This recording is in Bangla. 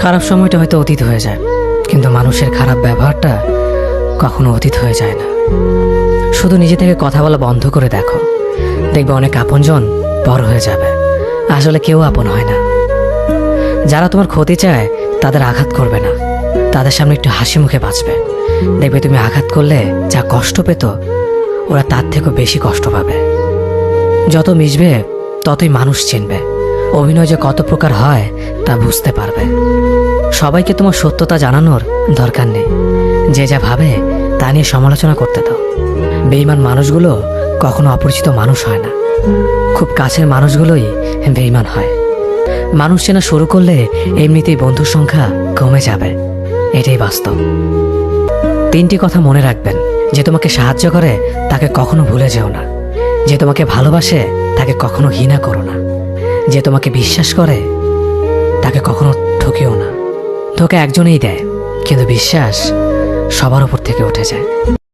খারাপ সময়টা হয়তো অতীত হয়ে যায়, কিন্তু মানুষের খারাপ ব্যবহারটা কখনো অতীত হয়ে যায় না। শুধু নিজে থেকে কথা বলা বন্ধ করে দেখো, দেখবে অনেক আপনজন বড় হয়ে যাবে। আসলে কেউ আপন হয় না। যারা তোমার ক্ষতি চায় তাদের আঘাত করবে না, তাদের সামনে একটু হাসি মুখে বাঁচবে। দেখবে তুমি আঘাত করলে যা কষ্ট পেত, ওরা তার থেকেও বেশি কষ্ট পাবে। যত মিশবে ততই মানুষ চিনবে, অভিনয় যে কত প্রকার হয় তা বুঝতে পারবে। সবাইকে তোমার সত্যতা জানানোর দরকার নেই, যে যা ভাবে তা নিয়ে সমালোচনা করতে দাও। বেঈমান মানুষগুলো কখনো অপরিচিত মানুষ হয় না, খুব কাছের মানুষগুলোই বেঈমান হয়। মানুষ চেনা শুরু করলে এমনিতেই বন্ধুর সংখ্যা কমে যাবে, এটাই বাস্তব। 3টি কথা মনে রাখবেন: যে তোমাকে সাহায্য করে তাকে কখনো ভুলে যেও না, যে তোমাকে ভালোবাসে তাকে কখনো ঘৃণা করো না, যে তোমাকে বিশ্বাস করে তাকে কখনো ঠকিও না। ধোঁকা একজনেই দেয়, কিন্তু বিশ্বাস সবার উপর থেকে উঠে যায়।